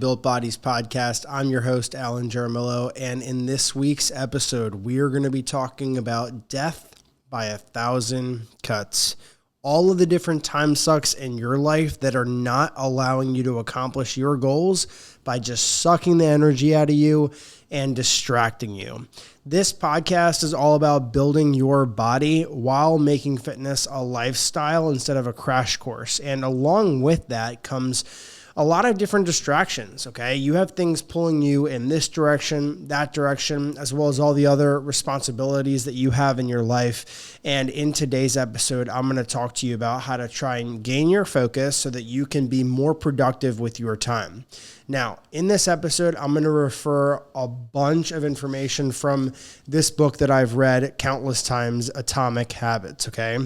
Built Bodies Podcast. I'm your host, Alan Jaramillo, and in this week's episode, we are going to be talking about death by 1,000 cuts. All of the different time sucks in your life that are not allowing you to accomplish your goals by just sucking the energy out of you and distracting you. This podcast is all about building your body while making fitness a lifestyle instead of a crash course. And along with that comes a lot of different distractions, okay? You have things pulling you in this direction, that direction, as well as all the other responsibilities that you have in your life. And in today's episode, I'm going to talk to you about how to try and gain your focus so that you can be more productive with your time. Now, in this episode, I'm going to refer a bunch of information from this book that I've read countless times, Atomic Habits, okay?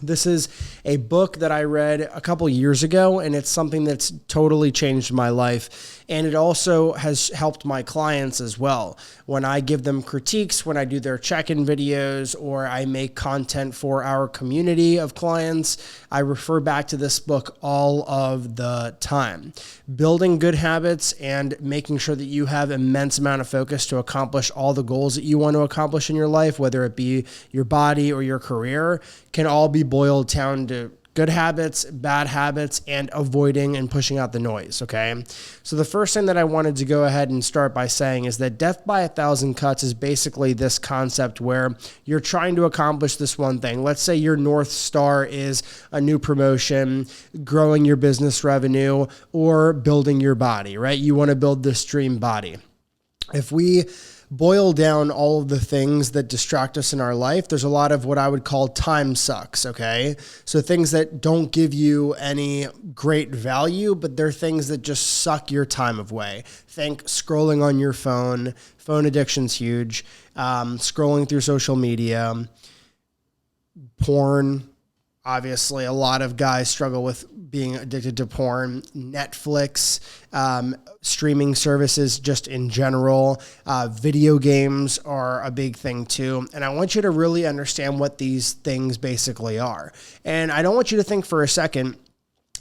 This is a book that I read a couple years ago, and it's something that's totally changed my life. And it also has helped my clients as well. When I give them critiques, when I do their check-in videos, or I make content for our community of clients, I refer back to this book all of the time. Building good habits and making sure that you have immense amount of focus to accomplish all the goals that you want to accomplish in your life, whether it be your body or your career, can all be boiled down to good habits, bad habits, and avoiding and pushing out the noise, okay? So the first thing that I wanted to go ahead and start by saying is that death by 1,000 cuts is basically this concept where you're trying to accomplish this one thing. Let's say your North Star is a new promotion, growing your business revenue, or building your body, right? You want to build this dream body. If we boil down all of the things that distract us in our life, there's a lot of what I would call time sucks, okay? So things that don't give you any great value, but they're things that just suck your time away. Think scrolling on your phone. Phone addiction's huge. Scrolling through social media. Porn. Obviously, a lot of guys struggle with being addicted to porn. Netflix, streaming services just in general. Video games are a big thing too. And I want you to really understand what these things basically are. And I don't want you to think for a second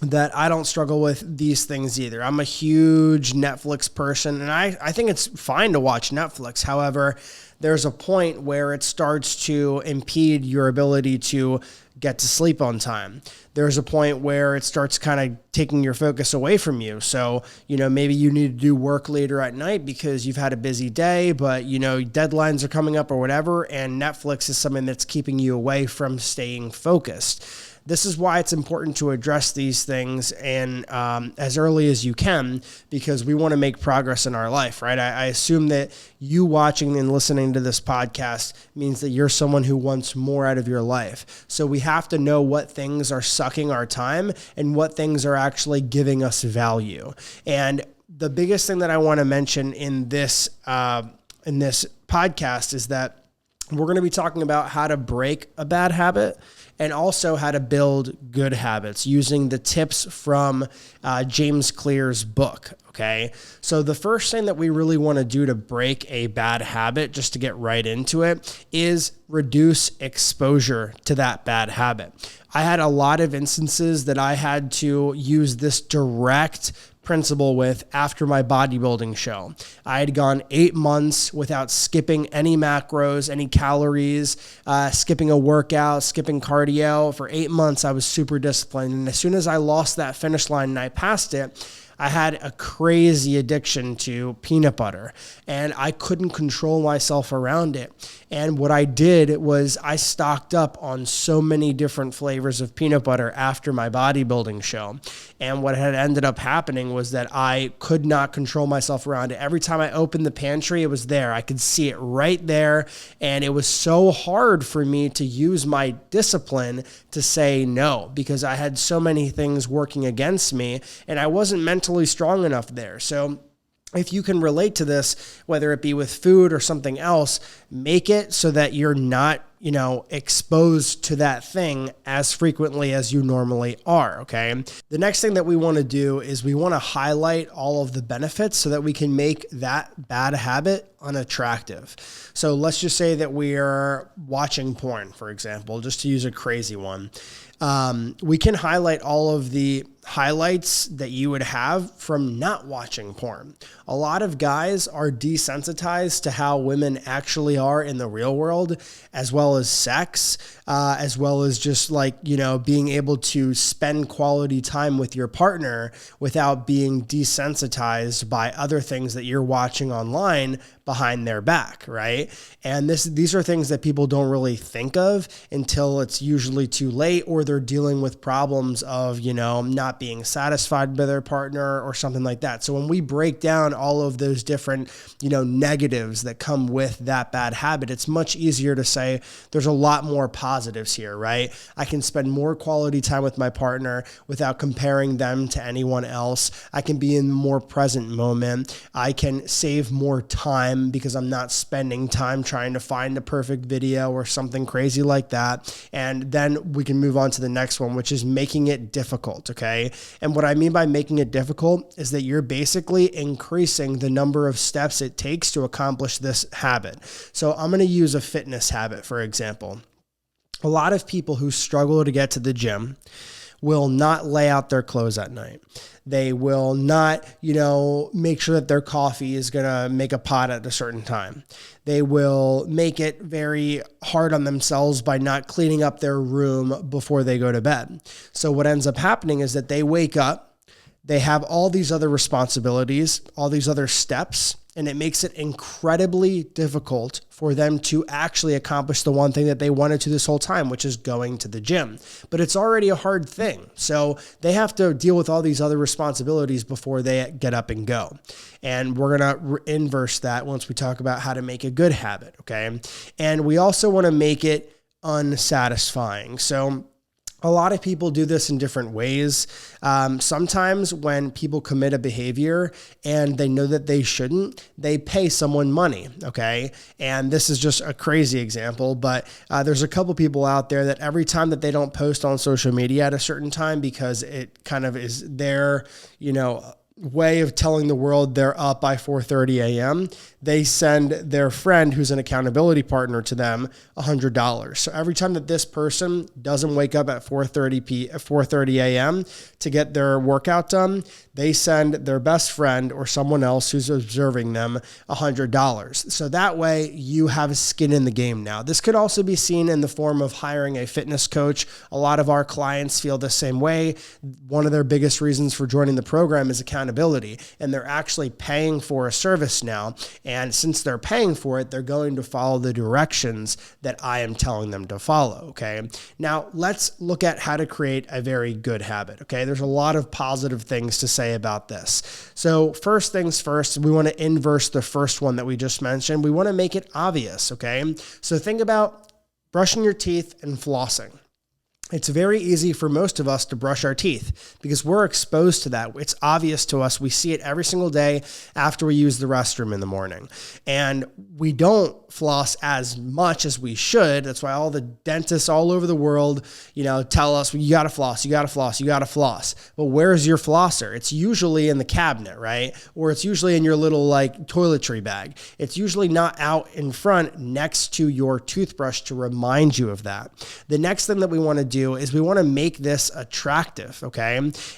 that I don't struggle with these things either. I'm a huge Netflix person, and I think it's fine to watch Netflix. However, there's a point where it starts to impede your ability to get to sleep on time. There's a point where it starts kind of taking your focus away from you. So, maybe you need to do work later at night because you've had a busy day, but, deadlines are coming up or whatever, and Netflix is something that's keeping you away from staying focused. This is why it's important to address these things and as early as you can, because we want to make progress in our life, right? I assume that you watching and listening to this podcast means that you're someone who wants more out of your life. So we have to know what things are sucking our time and what things are actually giving us value. And the biggest thing that I want to mention in this podcast is that we're going to be talking about how to break a bad habit and also how to build good habits using the tips from James Clear's book, okay? So the first thing that we really want to do to break a bad habit, just to get right into it, is reduce exposure to that bad habit. I had a lot of instances that I had to use this direct principle with after my bodybuilding show. I had gone 8 months without skipping any macros, any calories, skipping a workout, skipping cardio. For 8 months, I was super disciplined. And as soon as I lost that finish line and I passed it, I had a crazy addiction to peanut butter, and I couldn't control myself around it. And what I did was I stocked up on so many different flavors of peanut butter after my bodybuilding show. And what had ended up happening was that I could not control myself around it. Every time I opened the pantry, it was there. I could see it right there. And it was so hard for me to use my discipline to say no, because I had so many things working against me and I wasn't mentally strong enough there. So if you can relate to this, whether it be with food or something else, make it so that you're not, exposed to that thing as frequently as you normally are, okay? The next thing that we want to do is we want to highlight all of the benefits so that we can make that bad habit unattractive. So let's just say that we are watching porn, for example, just to use a crazy one. We can highlight all of the highlights that you would have from not watching porn. A lot of guys are desensitized to how women actually are in the real world, as well as sex, as well as just like, being able to spend quality time with your partner without being desensitized by other things that you're watching online behind their back, right? And these are things that people don't really think of until it's usually too late, or they're dealing with problems of, not being satisfied by their partner or something like that. So when we break down all of those different, negatives that come with that bad habit, it's much easier to say there's a lot more positives here, right? I can spend more quality time with my partner without comparing them to anyone else. I can be in the more present moment. I can save more time because I'm not spending time trying to find a perfect video or something crazy like that. And then we can move on to the next one, which is making it difficult, okay? And what I mean by making it difficult is that you're basically increasing the number of steps it takes to accomplish this habit. So I'm going to use a fitness habit, for example. A lot of people who struggle to get to the gym will not lay out their clothes at night. They will not, make sure that their coffee is going to make a pot at a certain time. They will make it very hard on themselves by not cleaning up their room before they go to bed. So what ends up happening is that they wake up, they have all these other responsibilities, all these other steps, and it makes it incredibly difficult for them to actually accomplish the one thing that they wanted to this whole time, which is going to the gym. But it's already a hard thing. So they have to deal with all these other responsibilities before they get up and go. And we're going to inverse that once we talk about how to make a good habit, okay? And we also want to make it unsatisfying. So a lot of people do this in different ways. Sometimes when people commit a behavior and they know that they shouldn't, they pay someone money, okay? And this is just a crazy example, but there's a couple people out there that every time that they don't post on social media at a certain time because it kind of is their, way of telling the world they're up by 4:30 a.m., they send their friend who's an accountability partner to them $100. So every time that this person doesn't wake up at 4:30 a.m. to get their workout done, they send their best friend or someone else who's observing them $100. So that way you have skin in the game now. This could also be seen in the form of hiring a fitness coach. A lot of our clients feel the same way. One of their biggest reasons for joining the program is accountability, and they're actually paying for a service now. And since they're paying for it, they're going to follow the directions that I am telling them to follow, okay? Now, let's look at how to create a very good habit, okay? There's a lot of positive things to say about this. So first things first, we want to inverse the first one that we just mentioned. We want to make it obvious, okay? So think about brushing your teeth and flossing. It's very easy for most of us to brush our teeth because we're exposed to that. It's obvious to us. We see it every single day after we use the restroom in the morning. And we don't floss as much as we should. That's why all the dentists all over the world, tell us, well, you got to floss, you got to floss, you got to floss. But where's your flosser? It's usually in the cabinet, right? Or it's usually in your little toiletry bag. It's usually not out in front next to your toothbrush to remind you of that. The next thing that we want to do is we want to make this attractive, okay?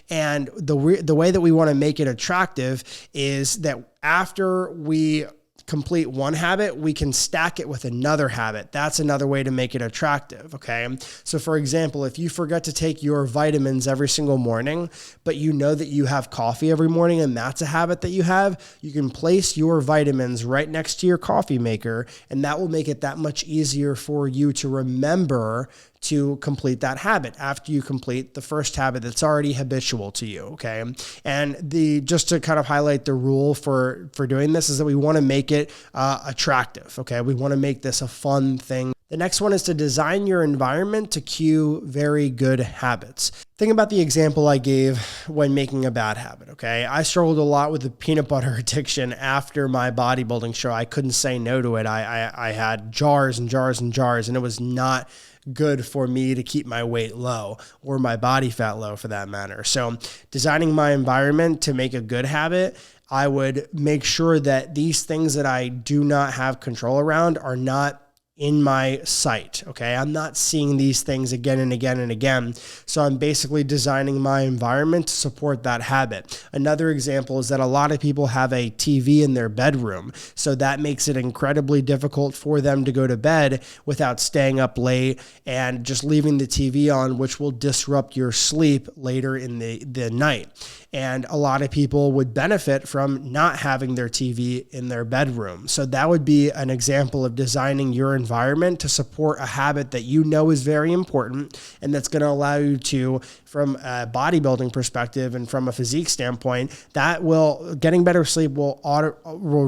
And the way that we want to make it attractive is that after we complete one habit, we can stack it with another habit. That's another way to make it attractive, okay? So for example, if you forget to take your vitamins every single morning, but you know that you have coffee every morning and that's a habit that you have, you can place your vitamins right next to your coffee maker, and that will make it that much easier for you to remember to complete that habit after you complete the first habit that's already habitual to you, okay? And just to kind of highlight the rule for doing this is that we want to make it attractive, okay? We want to make this a fun thing. The next one is to design your environment to cue very good habits. Think about the example I gave when making a bad habit, okay? I struggled a lot with the peanut butter addiction after my bodybuilding show. I couldn't say no to it. I had jars and jars and jars, and it was not good for me to keep my weight low or my body fat low for that matter. So designing my environment to make a good habit I would make sure that these things that I do not have control around are not in my sight. Okay. I'm not seeing these things again and again and again. So I'm basically designing my environment to support that habit. Another example is that a lot of people have a TV in their bedroom. So that makes it incredibly difficult for them to go to bed without staying up late and just leaving the TV on, which will disrupt your sleep later in the night. And a lot of people would benefit from not having their TV in their bedroom. So that would be an example of designing your environment to support a habit that you know is very important and that's going to allow you to, from a bodybuilding perspective and from a physique standpoint, getting better sleep will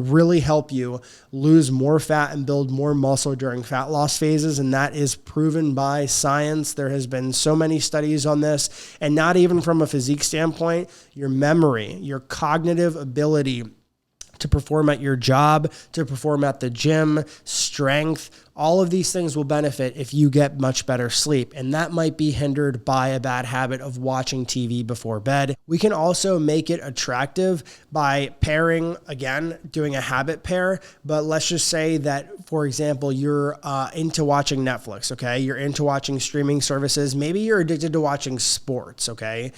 really help you lose more fat and build more muscle during fat loss phases. And that is proven by science. There has been so many studies on this, and not even from a physique standpoint. Your memory, your cognitive ability to perform at your job, to perform at the gym, strength, all of these things will benefit if you get much better sleep. And that might be hindered by a bad habit of watching TV before bed. We can also make it attractive by pairing, again, doing a habit pair. But let's just say that, for example, you're into watching Netflix, okay? You're into watching streaming services. Maybe you're addicted to watching sports, okay?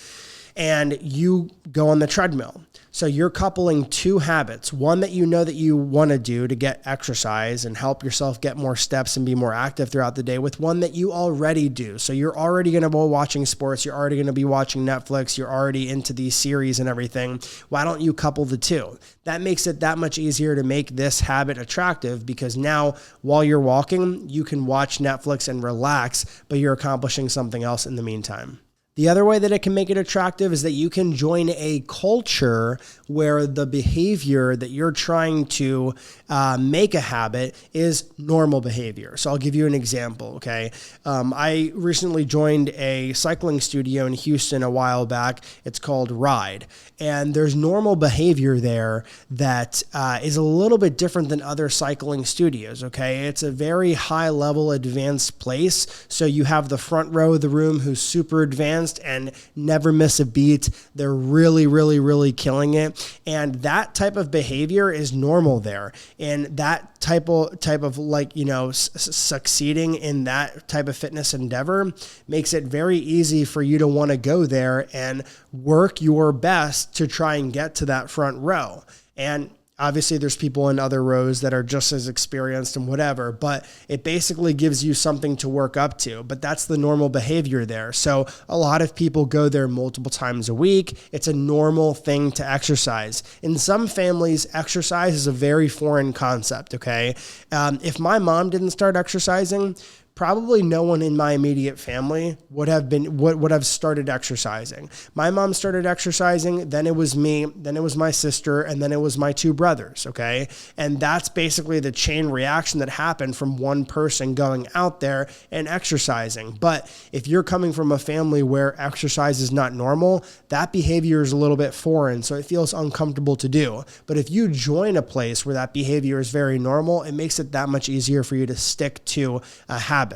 And you go on the treadmill. So you're coupling two habits, one that you know that you want to do to get exercise and help yourself get more steps and be more active throughout the day, with one that you already do. So you're already going to be watching sports. You're already going to be watching Netflix. You're already into these series and everything. Why don't you couple the two? That makes it that much easier to make this habit attractive, because now while you're walking, you can watch Netflix and relax, but you're accomplishing something else in the meantime. The other way that it can make it attractive is that you can join a culture where the behavior that you're trying to make a habit is normal behavior. So I'll give you an example, okay? I recently joined a cycling studio in Houston a while back. It's called Ride. And there's normal behavior there that is a little bit different than other cycling studios, okay? It's a very high-level advanced place. So you have the front row of the room who's super advanced and never miss a beat. They're really, really, really killing it. And that type of behavior is normal there. And that type of like, succeeding in that type of fitness endeavor makes it very easy for you to want to go there and work your best to try and get to that front row. And obviously, there's people in other rows that are just as experienced and whatever, but it basically gives you something to work up to. But that's the normal behavior there. So a lot of people go there multiple times a week. It's a normal thing to exercise. In some families, exercise is a very foreign concept, okay? If my mom didn't start exercising, probably no one in my immediate family would have started exercising. My mom started exercising, then it was me, then it was my sister, and then it was my two brothers, okay? And that's basically the chain reaction that happened from one person going out there and exercising. But if you're coming from a family where exercise is not normal, that behavior is a little bit foreign, so it feels uncomfortable to do. But if you join a place where that behavior is very normal, it makes it that much easier for you to stick to a habit.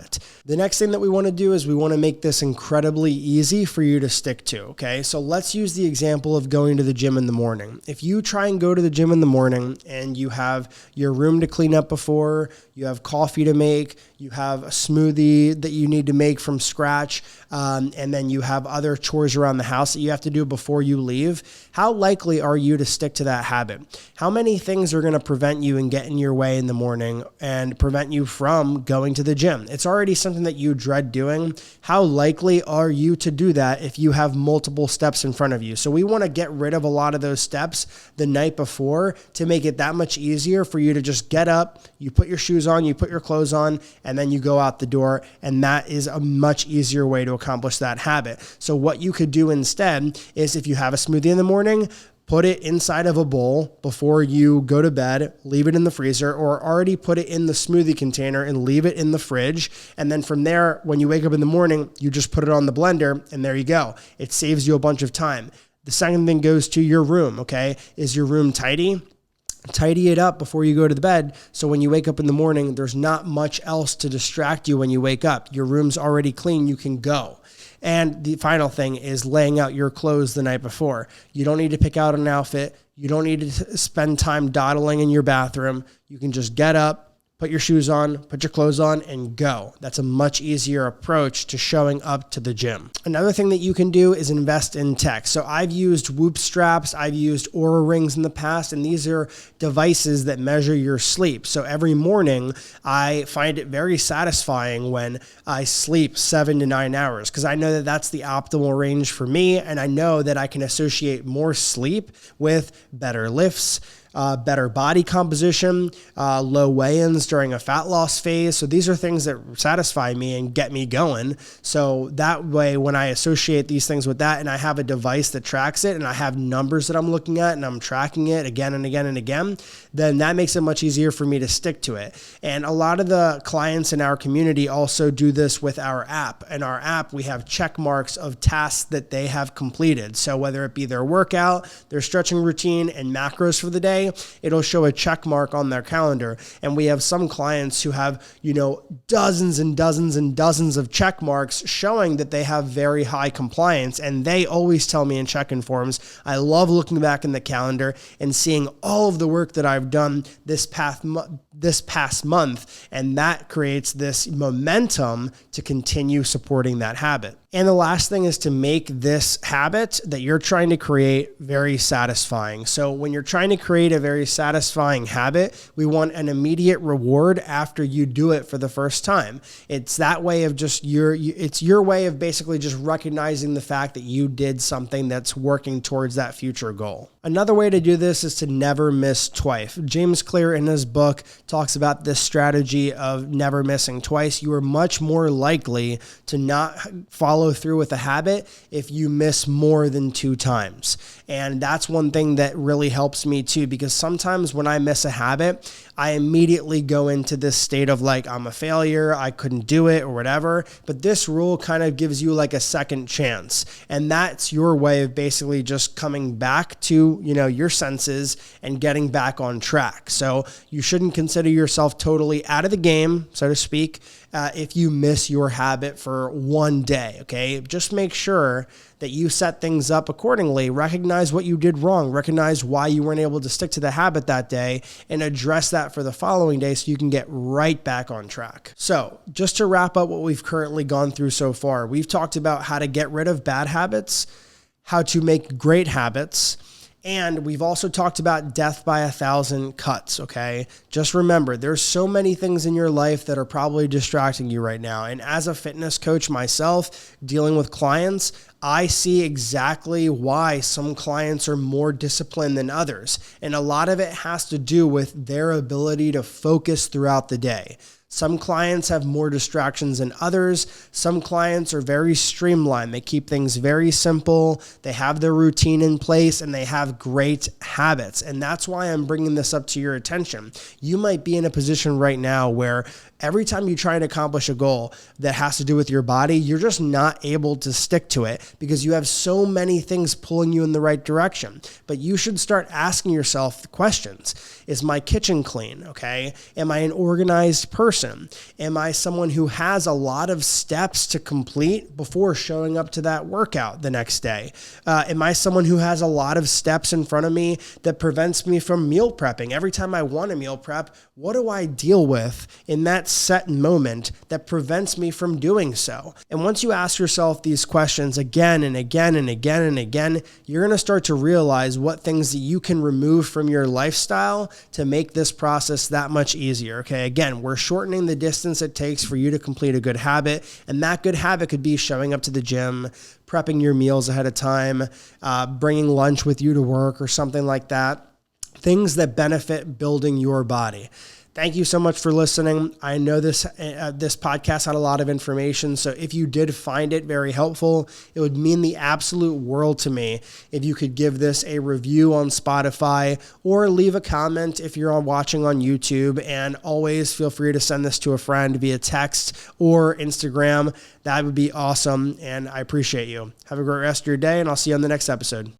The next thing that we want to do is we want to make this incredibly easy for you to stick to, okay? So let's use the example of going to the gym in the morning. If you try and go to the gym in the morning and you have your room to clean up before, you have coffee to make, you have a smoothie that you need to make from scratch, and then you have other chores around the house that you have to do before you leave, how likely are you to stick to that habit? How many things are going to prevent you and get in your way in the morning and prevent you from going to the gym? It's already something that you dread doing. How likely are you to do that if you have multiple steps in front of you? So we want to get rid of a lot of those steps the night before to make it that much easier for you to just get up, you put your shoes on, you put your clothes on, and then you go out the door. And that is a much easier way to accomplish that habit. So what you could do instead is, if you have a smoothie in the morning, put it inside of a bowl before you go to bed, leave it in the freezer, or already put it in the smoothie container and leave it in the fridge. And then from there, when you wake up in the morning, you just put it on the blender and there you go. It saves you a bunch of time. The second thing goes to your room, okay? Is your room tidy? Tidy it up before you go to the bed, so when you wake up in the morning, there's not much else to distract you when you wake up. Your room's already clean, you can go. And the final thing is laying out your clothes the night before. You don't need to pick out an outfit. You don't need to spend time dawdling in your bathroom. You can just get up, put your shoes on, put your clothes on, and go. That's a much easier approach to showing up to the gym. Another thing that you can do is invest in tech. So I've used Whoop straps, I've used Oura rings in the past, and these are devices that measure your sleep. So every morning, I find it very satisfying when I sleep 7 to 9 hours, because I know that that's the optimal range for me, and I know that I can associate more sleep with better lifts, better body composition, low weigh-ins during a fat loss phase. So these are things that satisfy me and get me going. So that way, when I associate these things with that and I have a device that tracks it and I have numbers that I'm looking at and I'm tracking it again and again and again, then that makes it much easier for me to stick to it. And a lot of the clients in our community also do this with our app. In our app, we have check marks of tasks that they have completed. So whether it be their workout, their stretching routine, and macros for the day, it'll show a check mark on their calendar. And we have some clients who have, dozens and dozens and dozens of check marks showing that they have very high compliance. And they always tell me in check-in forms, I love looking back in the calendar and seeing all of the work that I've done this past month. And that creates this momentum to continue supporting that habit. And the last thing is to make this habit that you're trying to create very satisfying. So when you're trying to create a very satisfying habit, we want an immediate reward after you do it for the first time. It's that way of just it's your way of basically just recognizing the fact that you did something that's working towards that future goal. Another way to do this is to never miss twice. James Clear in his book talks about this strategy of never missing twice. You are much more likely to not follow through with a habit if you miss more than 2 times. And that's one thing that really helps me too, because sometimes when I miss a habit, I immediately go into this state of like, I'm a failure, I couldn't do it or whatever. But this rule kind of gives you like a second chance. And that's your way of basically just coming back to, your senses and getting back on track. So you shouldn't consider yourself totally out of the game, so to speak, if you miss your habit for one day, okay? Just make sure that you set things up accordingly. Recognize what you did wrong. Recognize why you weren't able to stick to the habit that day and address that for the following day so you can get right back on track. So just to wrap up what we've currently gone through so far, we've talked about how to get rid of bad habits, how to make great habits, and we've also talked about death by 1,000 cuts, okay? Just remember, there's so many things in your life that are probably distracting you right now. And as a fitness coach myself, dealing with clients, I see exactly why some clients are more disciplined than others. And a lot of it has to do with their ability to focus throughout the day. Some clients have more distractions than others. Some clients are very streamlined. They keep things very simple. They have their routine in place and they have great habits. And that's why I'm bringing this up to your attention. You might be in a position right now where every time you try and accomplish a goal that has to do with your body, you're just not able to stick to it because you have so many things pulling you in the right direction. But you should start asking yourself the questions. Is my kitchen clean? Okay. Am I an organized person? Am I someone who has a lot of steps to complete before showing up to that workout the next day? Am I someone who has a lot of steps in front of me that prevents me from meal prepping? Every time I want to meal prep, what do I deal with in that set moment that prevents me from doing so? And once you ask yourself these questions again and again and again and again, you're going to start to realize what things that you can remove from your lifestyle to make this process that much easier. Okay. Again, we're shortening the distance it takes for you to complete a good habit. And that good habit could be showing up to the gym, prepping your meals ahead of time, bringing lunch with you to work or something like that. Things that benefit building your body. Thank you so much for listening. I know this podcast had a lot of information, so if you did find it very helpful, it would mean the absolute world to me if you could give this a review on Spotify or leave a comment if you're watching on YouTube, and always feel free to send this to a friend via text or Instagram. That would be awesome, and I appreciate you. Have a great rest of your day, and I'll see you on the next episode.